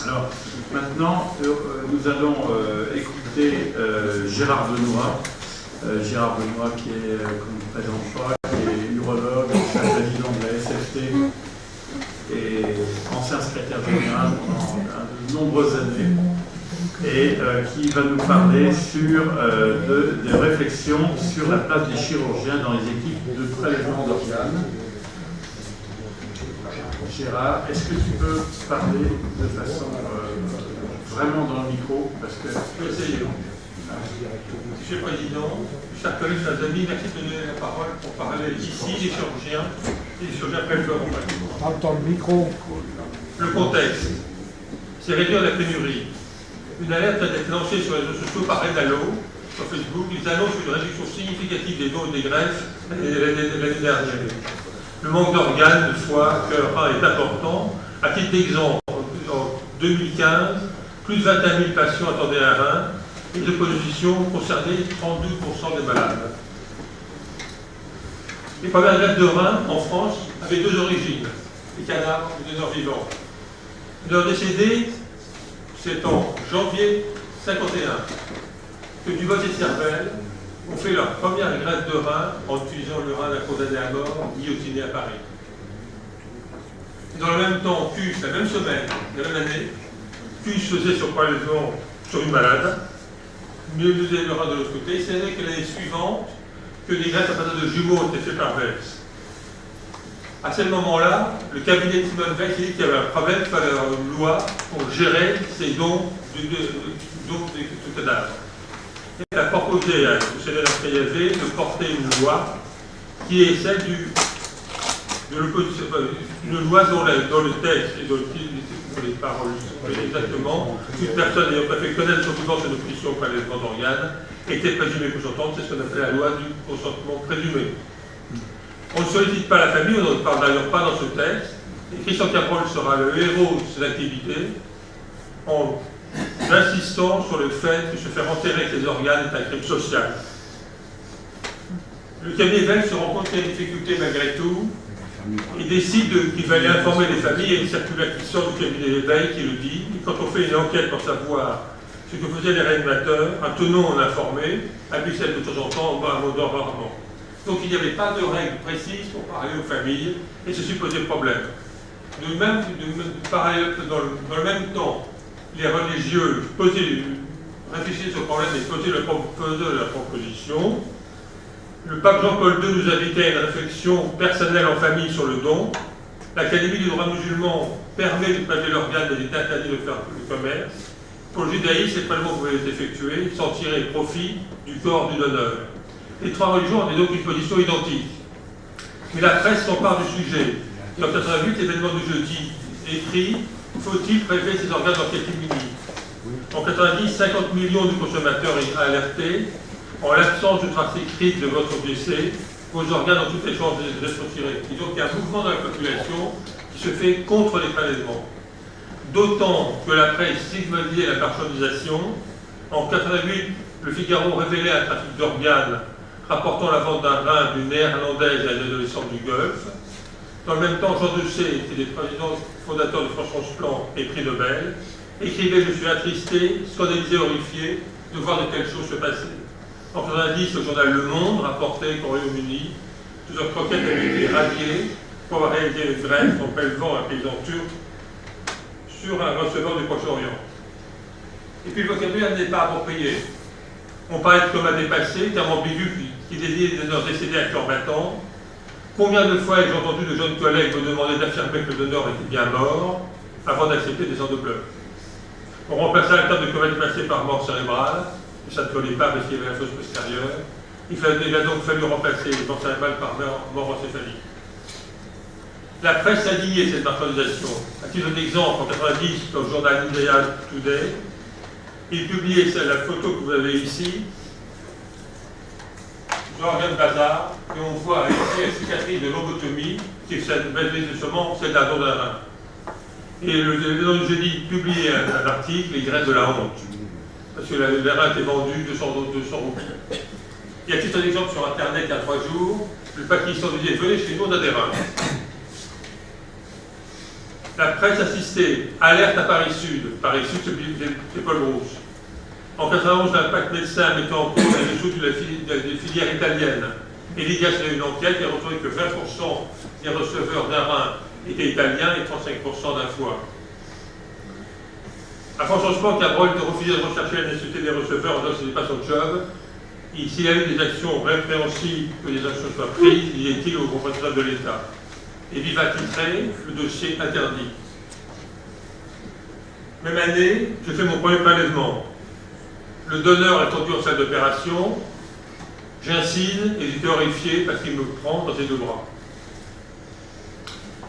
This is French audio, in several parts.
Alors, maintenant, nous allons écouter Gérard Benoît. Gérard Benoît qui est, comme je ne présente pas, qui est urologue, président de la SFT et ancien secrétaire général pendant de nombreuses années, et qui va nous parler sur des réflexions sur la place des chirurgiens dans les équipes de prélèvement d'organes. Gérard, est-ce que tu peux parler de façon vraiment dans le micro, parce que... Je vais essayer. Monsieur le Président, chers collègues, chers amis, merci de donner la parole pour parler ici des chirurgiens et des chirurgiens préleveurs. Parle dans le micro. Le contexte, c'est réduire la pénurie. Une alerte a été lancée sur les réseaux sociaux par Redalo, sur Facebook. Ils annoncent une réduction significative des dons et des greffes l'année dernière. Le manque d'organes, de foie, cœur, rein est important. À titre d'exemple, en 2015, plus de 21 000 patients attendaient un rein et de position concernait 32% des malades. Les premières greffes de rein en France avaient deux origines, les cadavres et les donneurs vivants. Les donneurs décédés, c'est en janvier 1951 que Dubois et Cervelle ont fait leur première greffe de rein en utilisant le rein d'un condamné à mort guillotiné à Paris. Et dans le même temps, CUS, la même semaine, la même année, CUS faisait sur prélèvement sur une malade, mieux faisait le rein de l'autre côté. C'est l'année que l'année suivante que des greffes à partir de jumeaux ont été faites par Weiss. À ce moment-là, le cabinet de Simone Weiss a dit qu'il y avait un problème, qu'il fallait avoir une loi pour gérer ces dons de cadavres. Elle a proposé au Sénat PAV de porter une loi qui est celle de l'opposition, une loi dont le texte et dont les paroles exactement, toute personne ayant pas fait connaître son pouvoir de l'opposition au prélèvement d'organes était présumée consentante, c'est ce qu'on appelle la loi du consentement présumé. On ne sollicite pas la famille, on n'en parle d'ailleurs pas dans ce texte, et Christian Cabrol sera le héros de cette activité en insistant sur le fait que se faire enterrer ses organes est un crime social. Le cabinet Weiss se rend compte qu'il y a des difficultés malgré tout. Il décide qu'il va aller informer les familles et une circulaire qui sort du cabinet Weiss qui le dit. Et quand on fait une enquête pour savoir ce que faisaient les réanimateurs, un tenant en informé, à Bruxelles de temps en temps, un mot d'or rarement. Donc il n'y avait pas de règles précises pour parler aux familles et ceci posait problème. Dans le même temps, les religieux réfléchissaient sur le problème et faisaient la proposition. Le pape Jean-Paul II nous invitait à une réflexion personnelle en famille sur le don. L'Académie du droit musulman permet de prélever l'organe, mais il est interdit de faire le commerce. Pour le judaïsme, ces prélèvements pouvaient être effectués sans tirer profit du corps du donneur. Les trois religions ont donc une position identique. Mais la presse s'empare du sujet. Et en 88, l'événement du jeudi écrit « Faut-il prélever ces organes en catégorie ?» En 90, 50 millions de consommateurs alertés. En l'absence de traces écrites de votre décès, vos organes ont toutes les chances d'être retirés. Et donc il y a un mouvement dans la population qui se fait contre les prélèvements. D'autant que la presse stigmatisait la marchandisation. En 88, le Figaro révélait un trafic d'organes rapportant la vente d'un rein d'une néerlandaise à une adolescente du Golfe. Dans le même temps, Jean Dessay, qui est le président fondateur de France Transplant et prix Nobel, écrivait « Je suis attristé, scandalisé, horrifié de voir de telles choses se passer ». En 1990, le journal Le Monde rapportait qu'au Royaume-Uni, plusieurs croquettes avaient été radiées pour avoir réalisé une greffe en prélevant un paysan turc sur un receveur du Proche-Orient. Et puis le vocabulaire n'est pas approprié. On parle de coma dépassé, terme ambigu qui désigne des donneurs décédés à cœur battant. Combien de fois ai-je entendu de jeunes collègues me demander d'affirmer que le donneur était bien mort avant d'accepter des heures de pleurs. On remplaça le terme de coma dépassé par mort cérébrale. Ça ne collait pas parce qu'il y avait la chose postérieure. Il a donc fallu remplacer les morts cérébrales par mort encéphalique. La presse a nié cette marchandisation. À titre d'exemple, en 1990, dans le journal India Today, il publiait la photo que vous avez ici, Jean-René Bazar, et on voit ici la cicatrice de lobotomie, qui est celle d'un don d'un rein. Et le jeudi publié un article, les graisses de la honte. Parce que le rein était vendu 200 roupies. Et à titre d'exemple, sur Internet, il y a 3 jours, le Pakistan disait « Venez chez nous, on a des reins ». La presse assistée, alerte à Paris Sud. Paris Sud, c'est Paul Brousse. En 91, l'impact médecin mettant en cause les dessous des filières italiennes. Et l'IGAS a eu une enquête et a retrouvé que 20% des receveurs d'un rein étaient italiens et 35% d'un foie. À François Sport, Cabrol refusait de rechercher la nécessité des receveurs en disant que ce n'était pas son job. S'il y a eu des actions répréhensibles, que des actions soient prises, il est-il au responsable de l'État. Et viva titré, le dossier interdit. Même année, je fais mon premier prélèvement. Le donneur est conduit en salle d'opération. J'incide et j'étais horrifié parce qu'il me prend dans ses deux bras.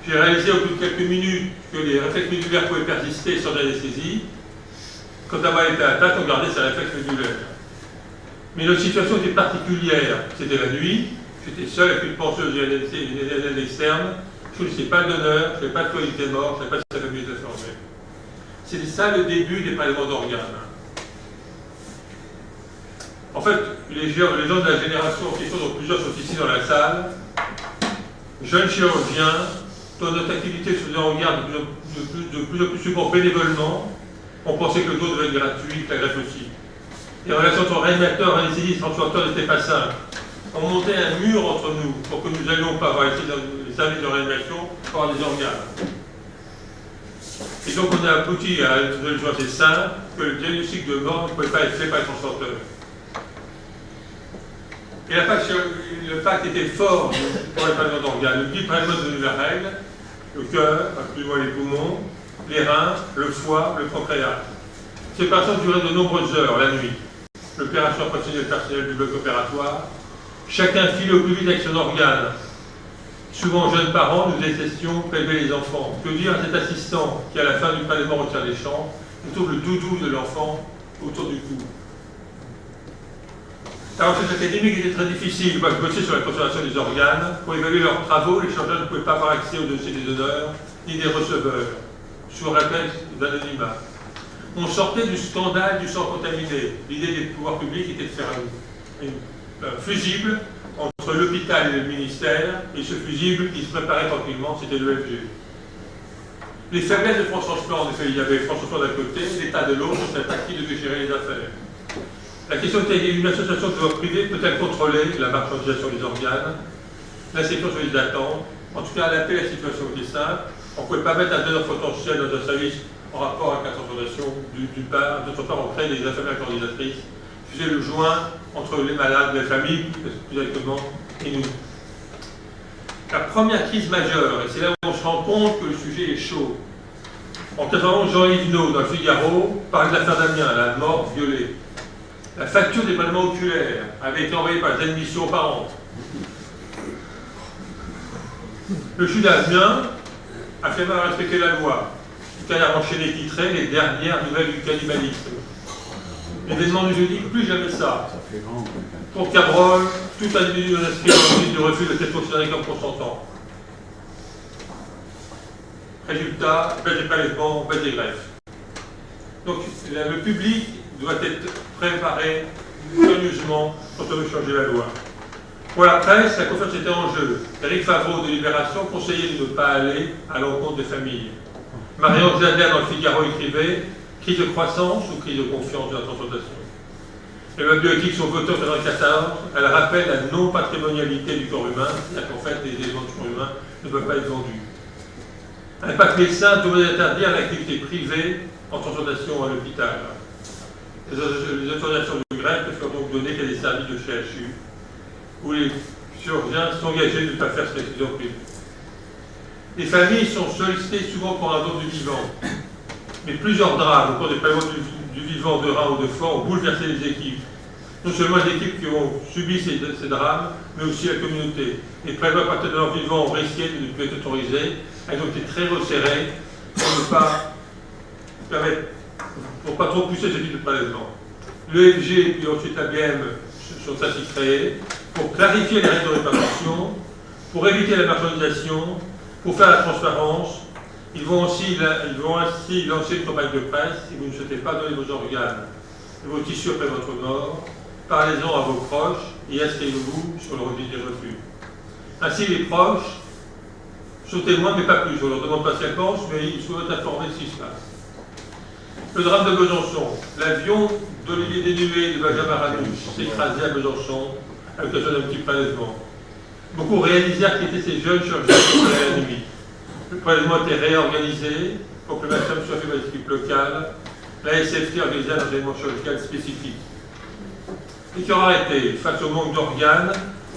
J'ai réalisé au bout de quelques minutes que les réflexes médulaires pouvaient persister sans anesthésie. Quand la main était atteinte, on gardait ses réflexes médulaires. Mais notre situation était particulière. C'était la nuit, j'étais seul avec une penseuse et une analyse externe. Je ne connaissais pas le donneur, je ne savais pas de quoi il était mort, je ne savais pas si sa famille était formée. C'était ça le début des prélèvements d'organes. En fait, les gens de la génération en question, dont plusieurs sont ici dans la salle, jeunes chirurgiens, dont notre activité se faisait en garde de plus en plus souvent bénévolement, on pensait que le don devait être gratuit, que la greffe aussi. Les relations entre réanimateurs, anesthésistes, transporteurs n'étaient pas simples. On montait un mur entre nous pour que nous n'allions pas voir les services de réanimation pour avoir des organes. Et donc on a abouti à une solution assez simple, que le diagnostic de mort ne pouvait pas être fait par les transporteurs. Et le pacte était fort pour les prélèvements d'organes. Le petit prélèvement est devenu la règle, le cœur, plus loin les poumons, les reins, le foie, le pancréas. Ces opérations duraient de nombreuses heures la nuit. L'opération approximative du personnel du bloc opératoire. Chacun file au plus vite avec son organe. Souvent, jeunes parents, nous détestions prélever les enfants. Que dire à cet assistant qui, à la fin du prélèvement, retire les champs, et trouve le doudou de l'enfant autour du cou. La recherche académique était très difficile. Moi, je bossais sur la conservation des organes. Pour évaluer leurs travaux, les chercheurs ne pouvaient pas avoir accès au dossier des donneurs ni des receveurs, sous réflexe d'anonymat. On sortait du scandale du sang contaminé. L'idée des pouvoirs publics était de faire un fusible entre l'hôpital et le ministère, et ce fusible, il se préparait tranquillement, c'était l'EFG. Les faiblesses de France Transport, en effet, il y avait France Transport d'un côté, l'État de l'autre, on ne savait pas qui devait gérer les affaires. La question était, une association de voie privée peut-elle contrôler la marchandisation des organes, la séquence des attentes? En tout cas, l'appel à la situation était simple. On ne pouvait pas mettre un donneur potentiel dans un service en rapport avec la transplantation. D'une part, d'autre part, on crée des infirmières coordinatrices qui faisaient le joint entre les malades, les familles, plus exactement, et nous. La première crise majeure, et c'est là où on se rend compte que le sujet est chaud. En 1991, Jean-Yves Naud, dans le Figaro, parle de l'affaire d'Amiens, la mort violée. La facture des prélèvements oculaires avait été envoyée par les admissions aux parents. Le CHU d'Amiens affirmait à respecter la loi. Le canard enchaîné titrait les dernières nouvelles du cannibalisme. L'événement du jeudi, plus jamais ça. Pour Cabrol, tout individu non inscrit dans le liste de refus de être considéré comme consentant. Résultat, baisse des prélèvements, baisse des greffes. Donc le public doit être préparé soigneusement quand on veut changer la loi. Pour la presse, la confiance était en jeu. Éric Favreau de Libération conseillait de ne pas aller à l'encontre des familles. Marion Zader dans le Figaro écrivait « Crise de croissance ou crise de confiance de la transplantation ». Les lois bioéthiques sont votées en 1994. Elles rappellent la non-patrimonialité du corps humain, c'est-à-dire qu'en fait, les éléments du corps humain ne peuvent pas être vendus. Un pacte médecin devait interdire l'activité privée en transplantation à l'hôpital. Les autorisations de greffe ne sont donc données qu'à des services de CHU, où les chirurgiens sont engagés de ne pas faire cette décision privée. Les familles sont sollicitées souvent pour un don du vivant, mais plusieurs drames au cours des prélèvements du vivant de rein ou de foie ont bouleversé les équipes. Non seulement les équipes qui ont subi ces drames, mais aussi la communauté. Les prélèvements à partir de leur vivant ont risqué de ne plus être autorisés. Elles ont été très resserrées pour ne pas permettre, pour pas trop pousser ce type de prélèvement. L'EFG et puis ensuite l'ABM sont ainsi créés pour clarifier les règles de répartition, pour éviter la marchandisation, pour faire la transparence. Ils vont ainsi lancer une campagne de presse. Si vous ne souhaitez pas donner vos organes et vos tissus après votre mort, parlez-en à vos proches et inscrivez-vous sur le registre des refus. Ainsi, les proches sont témoins, mais pas plus. On leur demande pas ce qu'elles pensent, mais ils sont informés de ce qui se passe. Le drame de Besançon. L'avion d'Olivier Dénué et de Benjamin Ranouche s'est écrasé à Besançon à l'occasion d'un petit prélèvement. Beaucoup réalisèrent qui étaient ces jeunes chirurgiens qui travaillaient la nuit. Le prélèvement était réorganisé pour que le maximum soit fait par l'équipe locale. La SFT organisait un entraînement chirurgical spécifique. Et qui aura été, face au manque d'organes,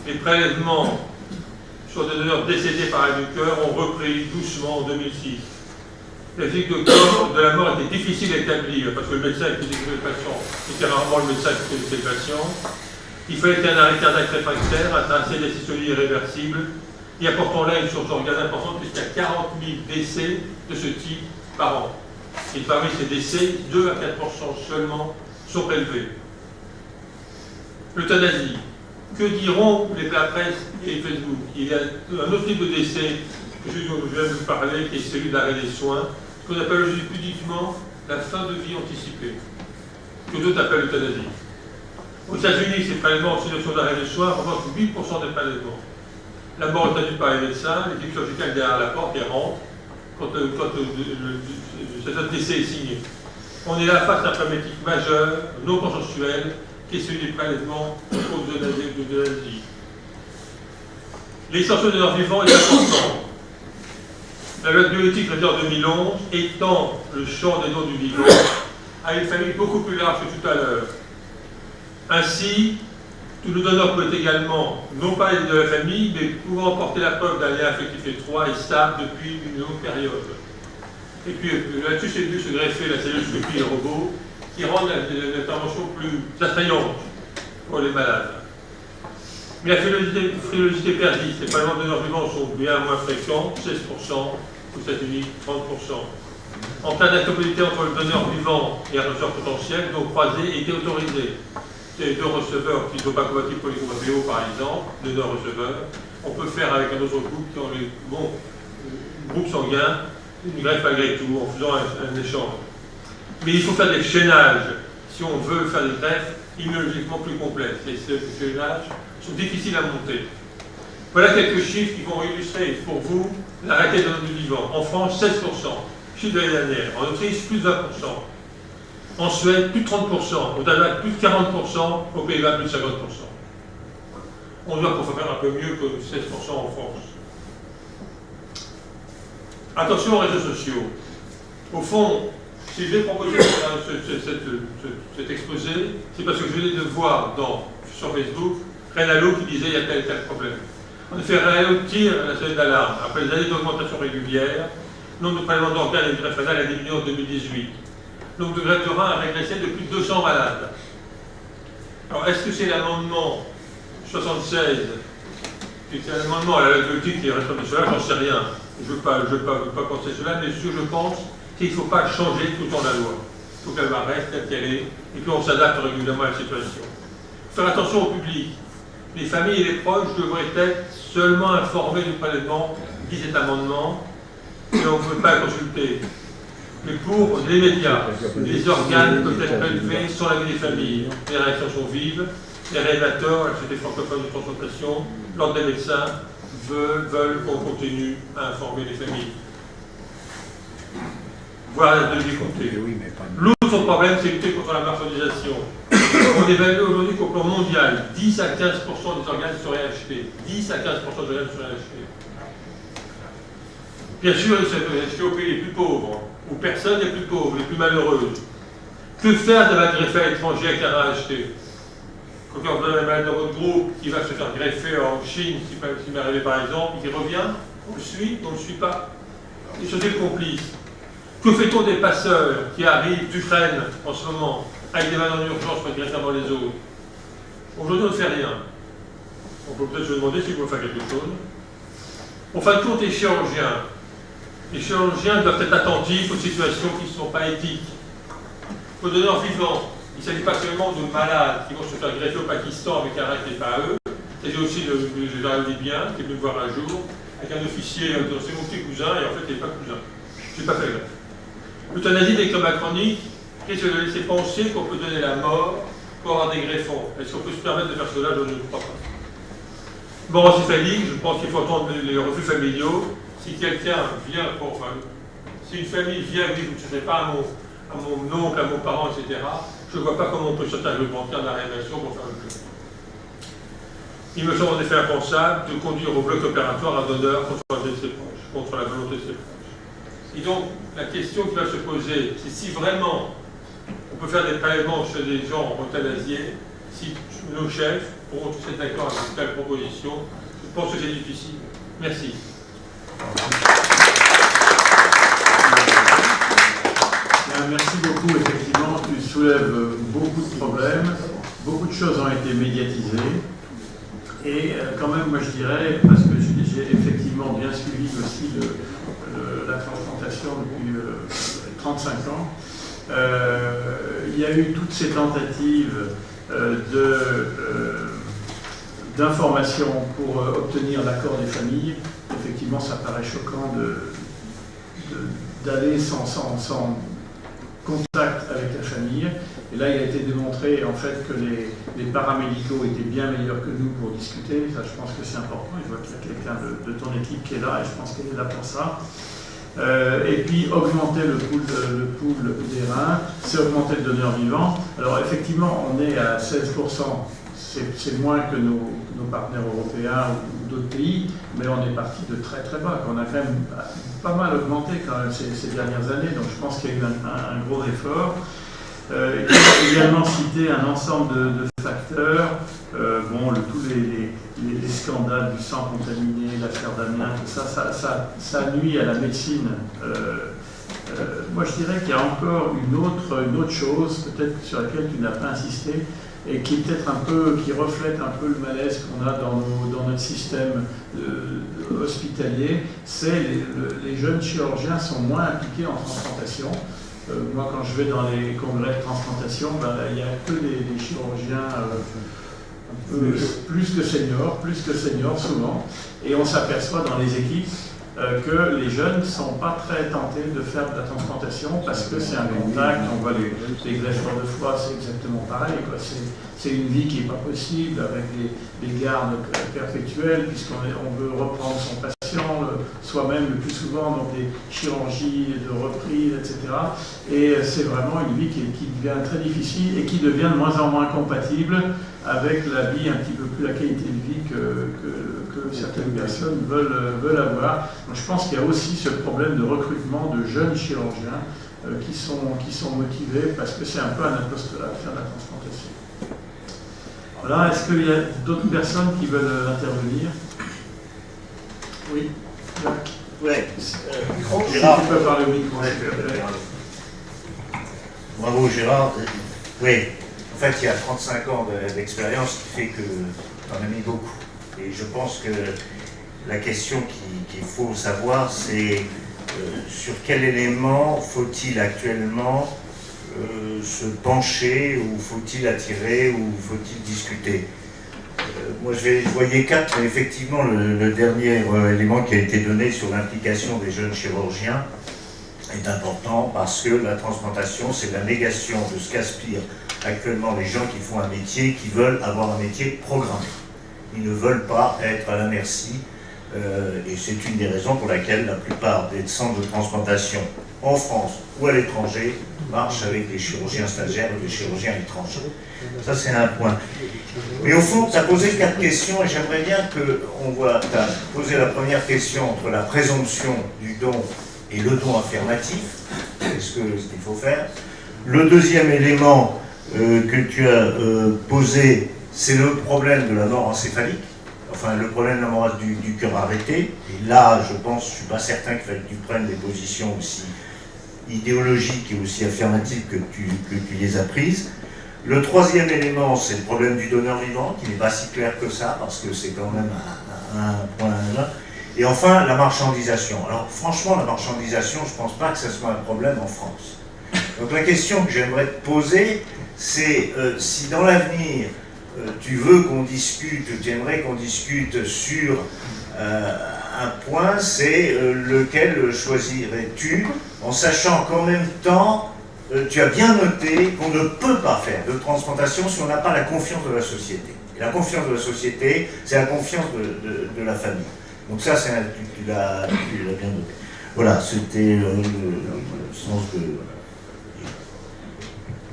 les prélèvements sur des donneurs décédés par arrêt du cœur ont repris doucement en 2006. La physique de la mort était difficile à établir parce que le médecin qui faisait le patient était rarement le médecin qui connaissait le patient. Il fallait qu'il y ait un arrêt cardiaque réfractaire, un tracé d'asystolie irréversible et apportant là une source d'organes importante puisqu'il y a 40 000 décès de ce type par an. Et parmi ces décès, 2 à 4% seulement sont prélevés. L'euthanasie. Que diront les presse et Facebook? Il y a un autre type de décès dont je viens de vous parler, qui est celui de l'arrêt des soins, qu'on appelle pudiquement la fin de vie anticipée, que d'autres appellent l'euthanasie. Aux États-Unis, ces prélèvements en situation d'arrêt des soins représentent 8% des prélèvements. La mort est induite par les médecins, l'équipe chirurgicale derrière la porte et rentre quand cet décès est signé. On est là face à un problématique majeur, non consensuel, qui est celui des prélèvements pour l'euthanasie. L'extension de leur vivant est importante. La loi de bioéthique en 2011 étend le champ des dons du vivant à une famille beaucoup plus large que tout à l'heure. Ainsi, tout le donneur peut également, non pas aider de la famille, mais pouvant porter la preuve d'un lien affectif étroit et stable depuis une longue période. Et puis là-dessus, c'est venu se greffer la celluloscopie et le robot qui rendent l'intervention plus attrayante pour les malades. Mais la frilosité persiste. Les prélèvements de donneurs vivants sont bien moins fréquents, 16%, aux États-Unis, 30%. En cas d'incompatibilité entre le donneur vivant et un receveur potentiel, donc croisés étaient autorisés. C'est 2 receveurs qui ne sont pas compatibles pour les groupes ABO, par exemple, donneurs-receveurs. On peut faire avec un autre groupe qui ont les bons groupes sanguins, une greffe malgré tout, en faisant un échange. Mais il faut faire des chaînages si on veut faire des greffes immunologiquement plus complexes. Et ces chaînages sont difficiles à monter. Voilà quelques chiffres qui vont illustrer pour vous l'arrêté de donneurs du vivant. En France, 16%, chiffre de l'année dernière. En Autriche, plus de 20%. En Suède, plus de 30%. Au Danemark, plus de 40%. Aux Pays-Bas, plus de 50%. On doit pour faire un peu mieux que 16% en France. Attention aux réseaux sociaux. Au fond, si je vais proposer cet exposé, c'est parce que je venais de voir sur Facebook Renalo qui disait il y a tel et tel problème. En effet, Renalo tire la sonnette d'alarme. Après des années d'augmentation régulière, le nombre de prélèvements d'organes et de greffes rénales a diminué en 2018. Le nombre de greffes de reins a régressé de plus de 200 malades. Alors, est-ce que c'est l'amendement 76 c'est un amendement à la loi politique qui est responsable de cela? J'en sais rien. Je ne veux pas penser cela, mais ce que je pense, c'est qu'il ne faut pas changer tout le temps la loi. Il faut qu'elle reste telle qu'elle est, et puis on s'adapte régulièrement à la situation. Faire attention au public. Les familles et les proches devraient être seulement informés du prélèvement, dit cet amendement, et on ne peut pas le consulter. Mais pour les médias, les organes peuvent être prélevés sans l'avis des familles. Les réactions sont vives, les révélateurs, la société francophone de transplantation, l'ordre des médecins veulent qu'on continue à informer les familles. Voilà la deuxième comptée. L'autre problème, c'est lutter contre la marchandisation. On évalue aujourd'hui qu'au plan mondial, 10 à 15% des organes seraient achetés. 10 à 15% des organes seraient achetés. Bien sûr, ils seraient achetés aux pays les plus pauvres, aux personnes les plus pauvres, les plus malheureuses. Que faire d'un greffé à l'étranger avec un rein acheté? Quand on a un malade de votre groupe qui va se faire greffer en Chine, si m'est arrivé par exemple, il revient, on le suit, on ne le suit pas. Les sociétés complices. Que fait-on des passeurs qui arrivent d'Ukraine en ce moment, avec des malades en urgence pour être greffés avant les autres? Aujourd'hui, on ne fait rien. On peut peut-être se demander s'il faut faire quelque chose. En fin de compte, les chirurgiens doivent être attentifs aux situations qui ne sont pas éthiques. Aux donneurs vivants, il ne s'agit pas seulement de malades qui vont se faire greffer au Pakistan avec un rein qui n'est pas à eux. Il s'agit aussi de général libyen qui est venu me voir un jour, avec un officier, c'est mon petit cousin, et en fait, il n'est pas cousin. Je n'ai pas fait greffe. L'euthanasie des comas chroniques risque de laisser penser qu'on peut donner la mort pour avoir des greffons. Est-ce qu'on peut se permettre de faire cela? Je ne crois pas. Mort encéphalique, je pense qu'il faut entendre les refus familiaux. si quelqu'un vient, si une famille vient vivre, je ne sais pas, à mon oncle, à mon parent, etc., je ne vois pas comment on peut sortir un bancaire de la réanimation pour faire le club. Il me semble en effet impensable de conduire au bloc opératoire un donneur contre la volonté de ses proches, contre la volonté de ses proches. Et donc, la question qui va se poser, c'est si vraiment on peut faire des prélèvements chez des gens euthanasiés, si nos chefs pourront tous être d'accord avec une telle proposition. Je pense que c'est difficile. Merci. Merci beaucoup. Effectivement, tu soulèves beaucoup de problèmes. Beaucoup de choses ont été médiatisées. Et quand même, moi je dirais, parce que j'ai effectivement bien suivi aussi la transplantation depuis 35 ans, il y a eu toutes ces tentatives d'information pour obtenir l'accord des familles. Effectivement, ça paraît choquant d'aller sans contact avec la famille. Et là, il a été démontré en fait que les paramédicaux étaient bien meilleurs que nous pour discuter. Ça, je pense que c'est important. Je vois qu'il y a quelqu'un de ton équipe qui est là et je pense qu'elle est là pour ça. Et puis augmenter le pool des reins, c'est augmenter le donneur vivant. Alors effectivement, on est à 16%. C'est moins que nos partenaires européens ou d'autres pays, mais on est parti de très très bas. On a quand même pas mal augmenté quand même ces dernières années, donc je pense qu'il y a eu un gros effort. Il faut également citer un ensemble de facteurs, tous les scandales du sang contaminé, l'affaire Damien, tout ça nuit à la médecine. Moi je dirais qu'il y a encore une autre chose, peut-être sur laquelle tu n'as pas insisté, et qui reflète un peu le malaise qu'on a dans notre système hospitalier, c'est les jeunes chirurgiens sont moins impliqués en transplantation. Moi, quand je vais dans les congrès de transplantation, il n'y a que des chirurgiens plus que seniors souvent, et on s'aperçoit dans les équipes que les jeunes ne sont pas très tentés de faire de la transplantation parce que c'est un contact, on voit les greffeurs de foie, c'est exactement pareil, quoi. C'est une vie qui n'est pas possible avec les gardes perpétuelles puisqu'on veut reprendre son patient soi-même le plus souvent dans des chirurgies de reprise, etc. Et c'est vraiment une vie qui devient très difficile et qui devient de moins en moins compatible avec la vie un petit peu plus, la qualité de vie que certaines personnes veulent avoir. Donc je pense qu'il y a aussi ce problème de recrutement de jeunes chirurgiens qui sont motivés parce que c'est un peu un apostolat de faire de la transplantation. Voilà, est-ce qu'il y a d'autres personnes qui veulent intervenir? Oui. Oui. Gérard, tu peux parler au micro. Bravo Gérard. Oui, en fait il y a 35 ans d'expérience qui fait que tu en as mis beaucoup. Et je pense que la question qu'il faut savoir, c'est sur quel élément faut-il actuellement se pencher, ou faut-il attirer, ou faut-il discuter. Moi je voyais 4, mais effectivement le dernier élément qui a été donné sur l'implication des jeunes chirurgiens est important parce que la transplantation, c'est la négation de ce qu'aspirent actuellement les gens qui font un métier, qui veulent avoir un métier programmé. Ils ne veulent pas être à la merci, et c'est une des raisons pour laquelle la plupart des centres de transplantation en France ou à l'étranger marchent avec des chirurgiens stagiaires ou des chirurgiens étrangers. Ça, c'est un point. Mais au fond, tu as posé 4 questions et j'aimerais bien qu'on voit. Tu as posé la première question entre la présomption du don et le don affirmatif. Qu'est-ce qu'il faut faire? Le deuxième élément que tu as posé, c'est le problème de la mort encéphalique. Enfin, le problème de la mort du cœur arrêté. Et là, je pense, je ne suis pas certain qu'il faille que tu prennes des positions aussi idéologiques et aussi affirmatives que tu les as prises. Le troisième élément, c'est le problème du donneur vivant, qui n'est pas si clair que ça, parce que c'est quand même un point là. Et enfin, la marchandisation. Alors, franchement, la marchandisation, je ne pense pas que ce soit un problème en France. Donc, la question que j'aimerais te poser, c'est si dans l'avenir, tu veux qu'on discute, tu aimerais qu'on discute sur un point, c'est lequel choisirais-tu, en sachant qu'en même temps, tu as bien noté qu'on ne peut pas faire de transplantation si on n'a pas la confiance de la société. Et la confiance de la société, c'est la confiance de la famille. Donc ça, tu l'as bien noté. Voilà, c'était le sens de...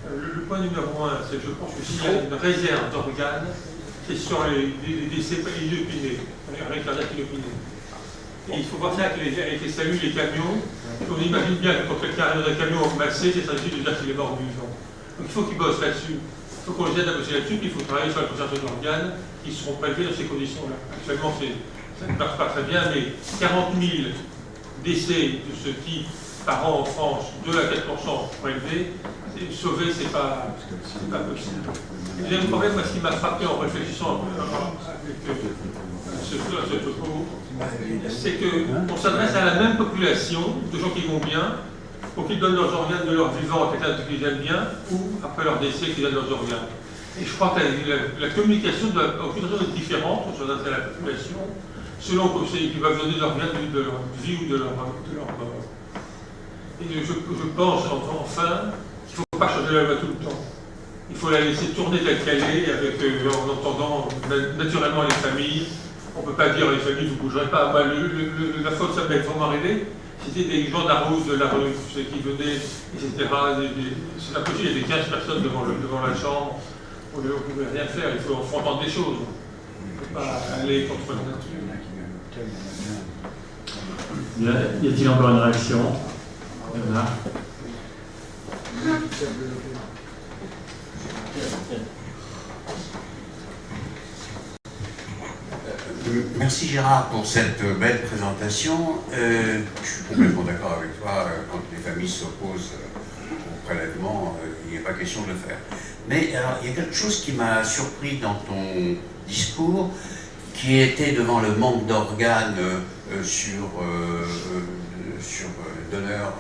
Le point numéro 1, c'est que je pense que s'il y a une réserve d'organes, c'est sur les décès inopinés, avec la date inopinée. Et il faut voir ça avec les cellules, les camions. On imagine bien que quand quelqu'un arrive dans un camion massé, c'est facile de dire qu'il est mort ou vivant. Donc il faut qu'ils bossent là-dessus. Il faut qu'on les aide à bosser là-dessus, puis il faut travailler sur la conservation d'organes qui seront prélevés dans ces conditions-là. Actuellement, ça ne marche pas très bien, mais 40 000 décès de ce type par an en France, 2 à 4% prélevés, sauver, c'est pas possible. Le deuxième problème, moi, ce qui m'a frappé en réfléchissant avec ce topo, c'est qu'on s'adresse à la même population de gens qui vont bien, pour qu'ils donnent leurs organes de leur vivant à quelqu'un qu'ils aiment bien, ou après leur décès, qu'ils donnent leurs organes. Et je crois que la communication doit aucune raison être différente, on s'adresse à la population, selon qu'ils peuvent donner leur organes de leur vie ou de leur mort. Et je pense, enfin, qu'il ne faut pas changer la loi tout le temps. Il faut la laisser tourner telle qu'elle est, en entendant naturellement les familles. On ne peut pas dire les familles, vous ne bougerez pas. Bah, la faute, ça m'est vraiment arrivé. C'était des gens d'Arrousse, de la rue, ceux qui venaient, etc. C'est impossible, il y avait 15 personnes devant la chambre. On ne pouvait rien faire, il faut entendre des choses. On ne peut pas aller contre la nature. Y a-t-il encore une réaction? Bernard? Merci Gérard pour cette belle présentation. Je suis complètement d'accord avec toi, quand les familles s'opposent au prélèvement, il n'est pas question de le faire. Mais alors, il y a quelque chose qui m'a surpris dans ton discours, qui était devant le manque d'organes sur donneurs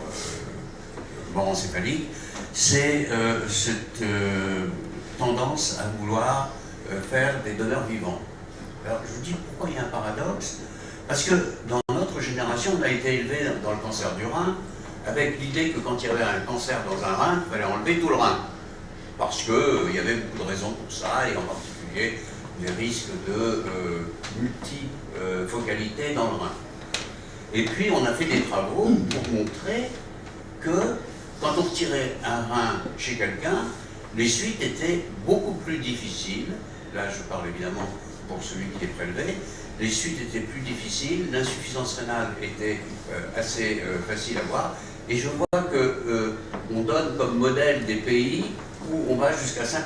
morencéphaliques, c'est cette tendance à vouloir faire des donneurs vivants. Alors je vous dis pourquoi il y a un paradoxe, parce que dans notre génération, on a été élevé dans le cancer du rein, avec l'idée que quand il y avait un cancer dans un rein, il fallait enlever tout le rein, parce qu'il y avait beaucoup de raisons pour ça, et en particulier les risques de multifocalité dans le rein. Et puis on a fait des travaux pour montrer que quand on retirait un rein chez quelqu'un, les suites étaient beaucoup plus difficiles. Là je parle évidemment pour celui qui est prélevé, les suites étaient plus difficiles, l'insuffisance rénale était assez facile à voir, et je vois qu'on donne comme modèle des pays où on va jusqu'à 50%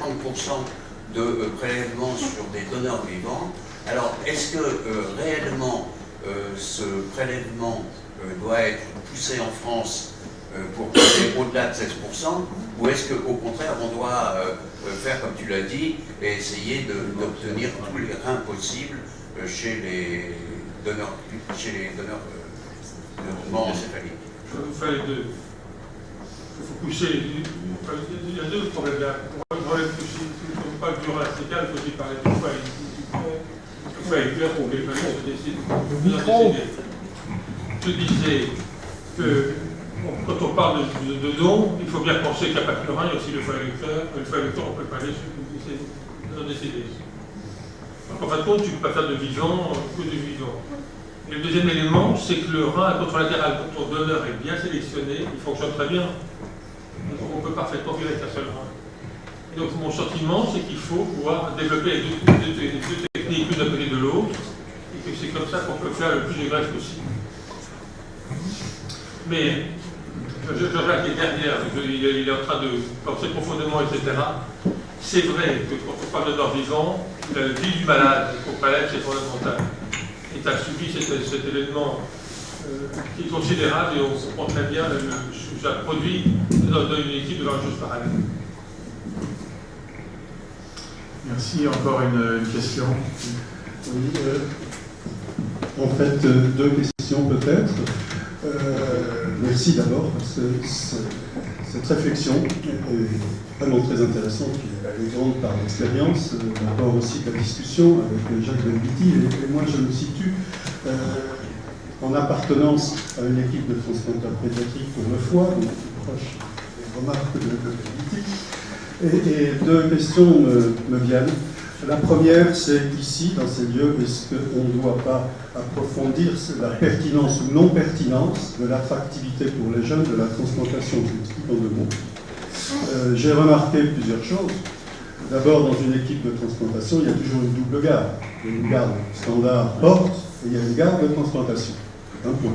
de prélèvements sur des donneurs vivants. Alors, est-ce que réellement ce prélèvement doit être poussé en France pour aller au-delà de 16%, ou est-ce qu'au contraire on doit faire comme tu l'as dit et essayer d'obtenir tous les reins possibles chez les donneurs morencéphaliques? Je vais vous faire les deux. Il faut pousser. Il y a deux problèmes là. On parle du rein, c'est calme, il faut aussi parler du foie. Il faut être clair pour que les familles se décident. Je disais que quand on parle de dons, il faut bien penser qu'il n'y a pas que le rein, il y a aussi le foie électeur. Le foie électeur, on ne peut pas aller sur décédés. Donc en fin de compte, tu ne peux pas faire de vivant que de vivant. Et le deuxième élément, c'est que le rein contralatéral, quand ton donneur est bien sélectionné, il fonctionne très bien. Donc on peut parfaitement vivre avec un seul rein. Et donc mon sentiment, c'est qu'il faut pouvoir développer les deux techniques l'une à côté de l'autre, et que c'est comme ça qu'on peut faire le plus de greffe possible. Mais Jacques est derrière, il est en train de penser profondément, etc. C'est vrai que quand on parle de donneur vivant, la vie du malade qu'on prélève, c'est fondamental. Et tu as subi cet événement qui est considérable, et on comprend très bien ce que ça produit dans une équipe de 20 choses parallèles. Merci. Encore une question? Oui, en fait, deux questions peut-être. Merci d'abord, parce que cette réflexion est vraiment très intéressante, elle est grande par l'expérience, d'abord aussi de la discussion avec Jacques Benguigui, et moi je me situe en appartenance à une équipe de transplanteurs pédiatriques pour le foie, donc proche des remarques de Benguigui. Et deux questions me viennent. La première, c'est ici, dans ces lieux, est-ce qu'on ne doit pas approfondir la pertinence ou non-pertinence de l'attractivité pour les jeunes de la transplantation. Je l'explique en 2 mots. J'ai remarqué plusieurs choses. D'abord, dans une équipe de transplantation, il y a toujours une double garde. Il y a une garde standard porte et il y a une garde de transplantation. C'est un point.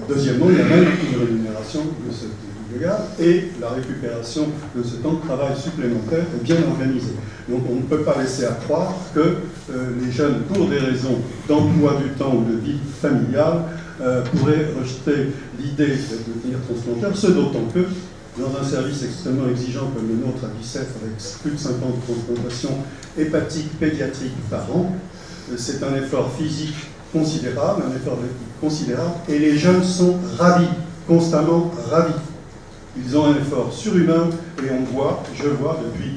Deuxièmement, il y a même une rémunération de cette double garde et la récupération de ce temps de travail supplémentaire est bien organisée. Donc on ne peut pas laisser à croire que les jeunes, pour des raisons d'emploi du temps ou de vie familiale, pourraient rejeter l'idée de devenir transplanteur, ce d'autant que dans un service extrêmement exigeant comme le nôtre à Bicêtre, avec plus de 50 transplantations hépatiques pédiatriques par an, c'est un effort physique considérable, et les jeunes sont ravis, constamment ravis. Ils ont un effort surhumain et je vois depuis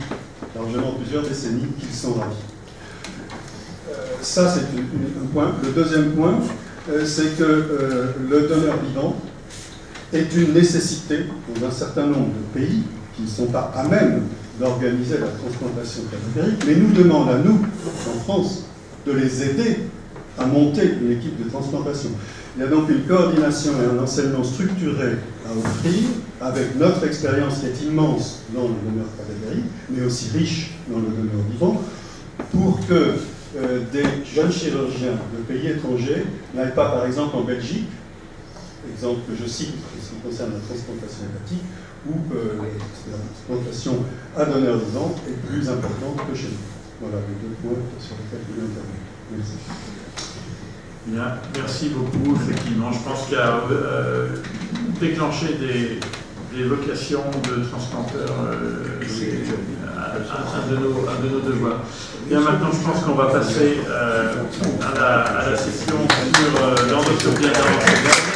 largement plusieurs décennies qu'ils sont ravis. Ça, c'est un point. Le deuxième point, c'est que le donneur vivant est une nécessité dans un certain nombre de pays qui ne sont pas à même d'organiser la transplantation cadavérique, mais nous demandent à nous, en France, de les aider à monter une équipe de transplantation. Il y a donc une coordination et un enseignement structuré à offrir, avec notre expérience qui est immense dans le donneur cadavérique, mais aussi riche dans le donneur vivant, pour que des jeunes chirurgiens de pays étrangers n'aillent pas, par exemple, en Belgique, exemple que je cite, ce qui concerne la transplantation hépatique, où la transplantation à donneur vivant est plus importante que chez nous. Voilà les 2 points sur lesquels je vais intervenir. Merci. Bien, merci beaucoup. Effectivement, je pense qu'il y a déclenché des vocations de transplanteurs, un de nos devoirs. Bien, maintenant, je pense qu'on va passer à la session sur l'endoscopie interventionnelle.